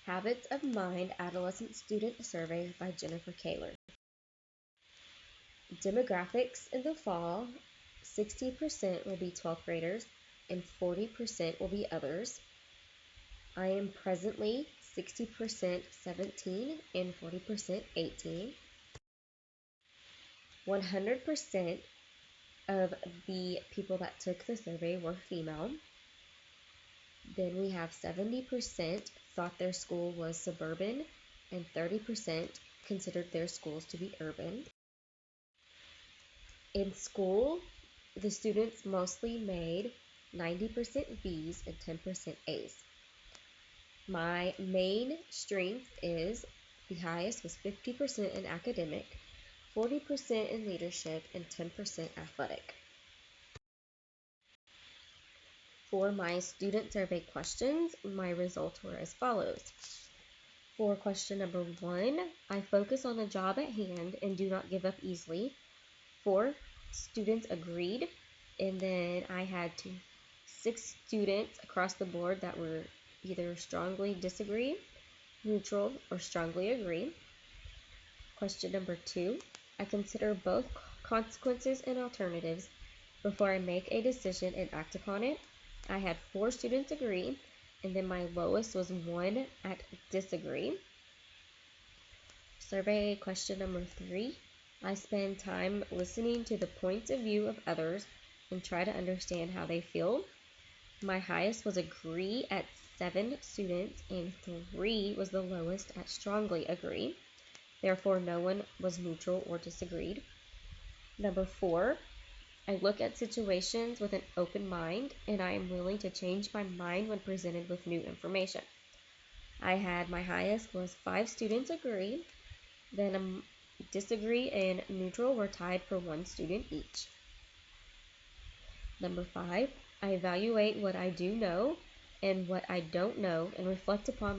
Habits of Mind Adolescent Student Survey by Jennifer Kahler. Demographics in the fall, 60% will be 12th graders and 40% will be others. I am presently 60% 17 and 40% 18. 100% of the people that took the survey were female. Then we have 70% thought their school was suburban and 30% considered their schools to be urban. In school, the students mostly made 90% B's and 10% A's. My main strength is the highest was 50% in academic, 40% in leadership, and 10% athletic. For my student survey questions, my results were as follows. For question number 1, I focus on the job at hand and do not give up easily. 4 students agreed, and then I had 6 students across the board that were either strongly disagree, neutral, or strongly agree. Question number 2, I consider both consequences and alternatives before I make a decision and act upon it. I had 4 students agree, and then my lowest was 1 at disagree. Survey question number 3, I spend time listening to the points of view of others and try to understand how they feel. My highest was agree at 7 students, and 3 was the lowest at strongly agree. Therefore, no one was neutral or disagreed. Number 4, I look at situations with an open mind, and I am willing to change my mind when presented with new information. I had my highest was 5 students agree, then disagree and neutral were tied for 1 student each. Number 5, I evaluate what I do know and what I don't know and reflect upon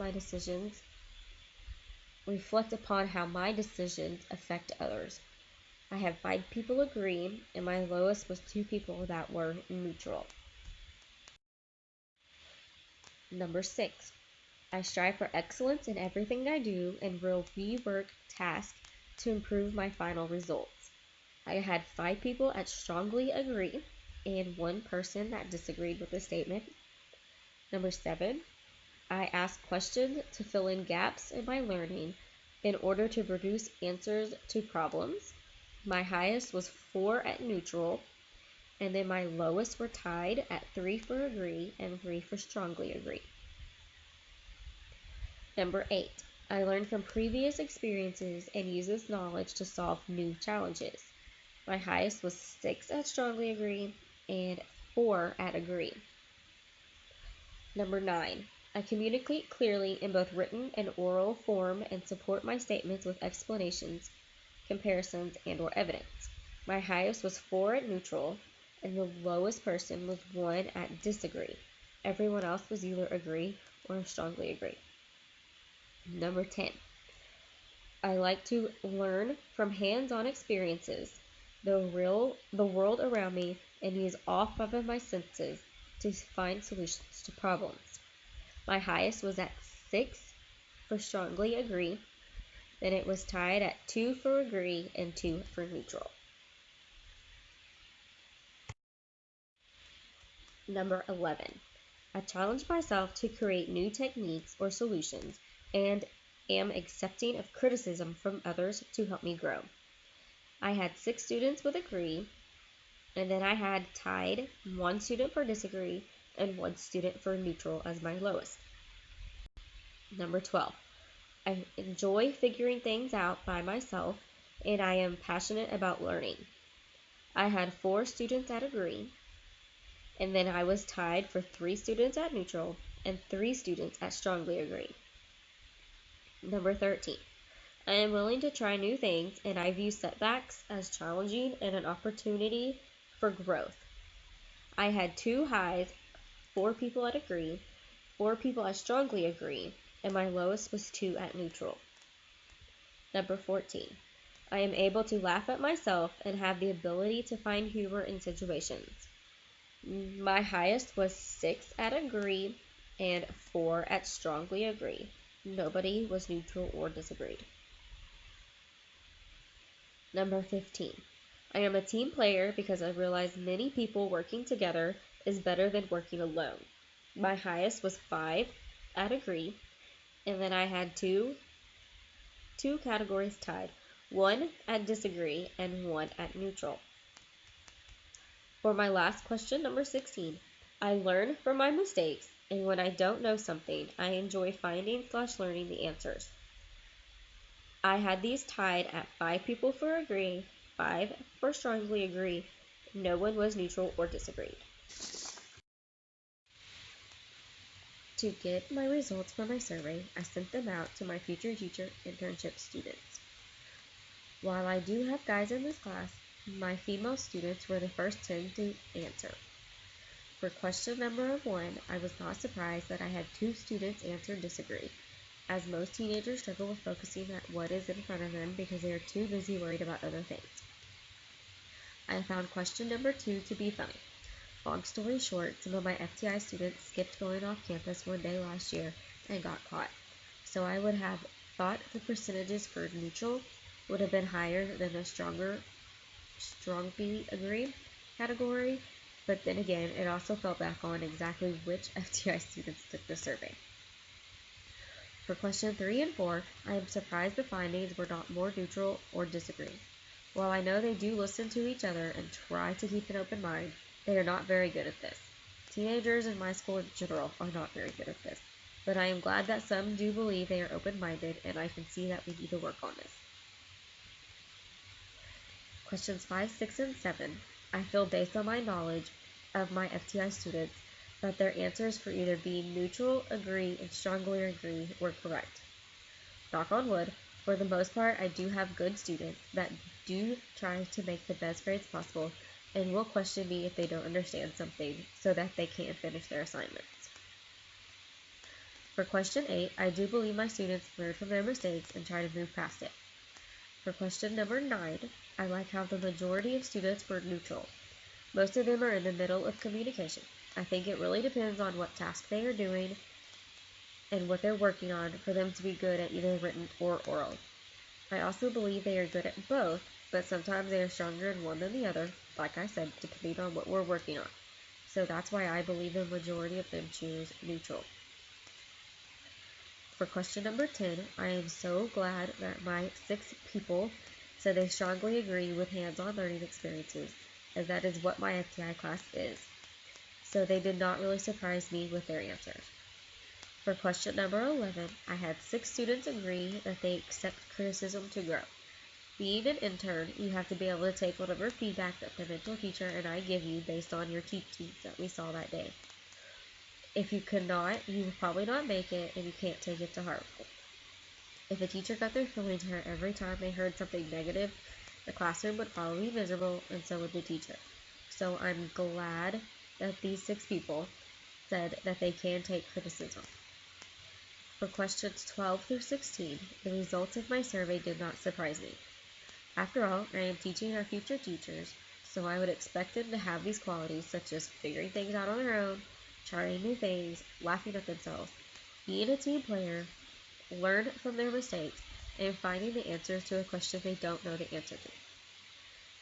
how my decisions affect others. I had 5 people agree, and my lowest was 2 people that were neutral. Number 6, I strive for excellence in everything I do and will rework tasks to improve my final results. I had 5 people that strongly agree and 1 person that disagreed with the statement. Number 7, I ask questions to fill in gaps in my learning in order to produce answers to problems. My highest was 4 at neutral, and then my lowest were tied at 3 for agree and 3 for strongly agree. Number 8, I learn from previous experiences and use this knowledge to solve new challenges. My highest was 6 at strongly agree and 4 at agree. Number 9, I communicate clearly in both written and oral form and support my statements with explanations, comparisons, and/or evidence. My highest was 4 at neutral, and the lowest person was 1 at disagree. Everyone else was either agree or strongly agree. Number 10, I like to learn from hands-on experiences, the world around me, and use all 5 of my senses to find solutions to problems. My highest was at 6 for strongly agree, then it was tied at 2 for agree and 2 for neutral. Number 11, I challenge myself to create new techniques or solutions and am accepting of criticism from others to help me grow. I had 6 students with agree, and then I had tied 1 student for disagree and 1 student for neutral as my lowest. Number 12, I enjoy figuring things out by myself, and I am passionate about learning. I had 4 students at agree, and then I was tied for 3 students at neutral and 3 students at strongly agree. Number 13, I am willing to try new things, and I view setbacks as challenging and an opportunity for growth. I had 2 highs, 4 people at agree, 4 people at strongly agree, and my lowest was 2 at neutral. Number 14, I am able to laugh at myself and have the ability to find humor in situations. My highest was 6 at agree and 4 at strongly agree, Nobody was neutral or disagreed. Number 15. I am a team player because I realize many people working together is better than working alone. My highest was 5 at agree, and then I had two categories tied, one at disagree and one at neutral. For my last question, number 16, I learn from my mistakes, and when I don't know something, I enjoy finding/learning the answers. I had these tied at 5 people for agree, 5 for strongly agree, no one was neutral or disagreed. To get my results for my survey, I sent them out to my future teacher internship students. While I do have guys in this class, my female students were the first 10 to answer. For question number 1, I was not surprised that I had 2 students answer disagree, as most teenagers struggle with focusing at what is in front of them because they are too busy worried about other things. I found question number 2 to be funny. Long story short, some of my FTI students skipped going off campus one day last year and got caught. So I would have thought the percentages for neutral would have been higher than the strongly agree category, but then again, it also fell back on exactly which FTI students took the survey. For question 3 and 4, I am surprised the findings were not more neutral or disagree. While I know they do listen to each other and try to keep an open mind, they are not very good at this. Teenagers in my school in general are not very good at this, but I am glad that some do believe they are open-minded, and I can see that we need to work on this. Questions 5, 6, and 7, I feel based on my knowledge of my FTI students that their answers for either being neutral, agree, and strongly agree were correct. Knock on wood, for the most part, I do have good students that do try to make the best grades possible and will question me if they don't understand something so that they can't finish their assignments. For question 8, I do believe my students learn from their mistakes and try to move past it. For question number 9, I like how the majority of students were neutral. Most of them are in the middle of communication. I think it really depends on what task they are doing and what they're working on for them to be good at either written or oral. I also believe they are good at both, but sometimes they are stronger in one than the other, like I said, depending on what we're working on. So that's why I believe the majority of them choose neutral. For question number 10, I am so glad that my 6 people said they strongly agree with hands-on learning experiences, as that is what my FTI class is. So they did not really surprise me with their answers. For question number 11, I had 6 students agree that they accept criticism to grow. Being an intern, you have to be able to take whatever feedback that the mentor teacher and I give you based on your cheat sheets that we saw that day. If you cannot, you will probably not make it and you can't take it to heart. If a teacher got their feelings hurt every time they heard something negative, the classroom would probably be miserable and so would the teacher. So I'm glad that these 6 people said that they can take criticism. For questions 12 through 16, the results of my survey did not surprise me. After all, I am teaching our future teachers, so I would expect them to have these qualities such as figuring things out on their own, trying new things, laughing at themselves, being a team player, learn from their mistakes, and finding the answers to a question they don't know the answer to.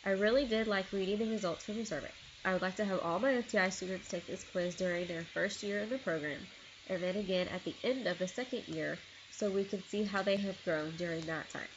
I really did like reading the results from the survey. I would like to have all my FTI students take this quiz during their first year in the program, and then again at the end of the second year, so we can see how they have grown during that time.